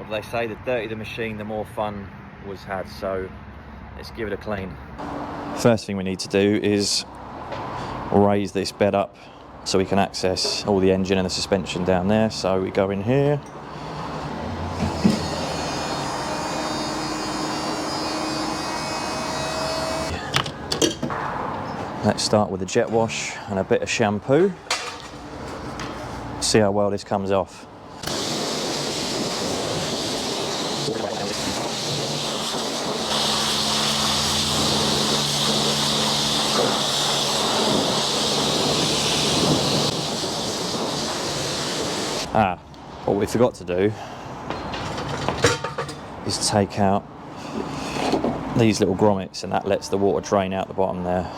what do they say? The dirtier the machine, the more fun was had. So let's give it a clean. First thing we need to do is raise this bed up so we can access all the engine and the suspension down there. So we go in here. Let's start with a jet wash and a bit of shampoo. See how well this comes off. What we forgot to do is take out these little grommets, and that lets the water drain out the bottom there.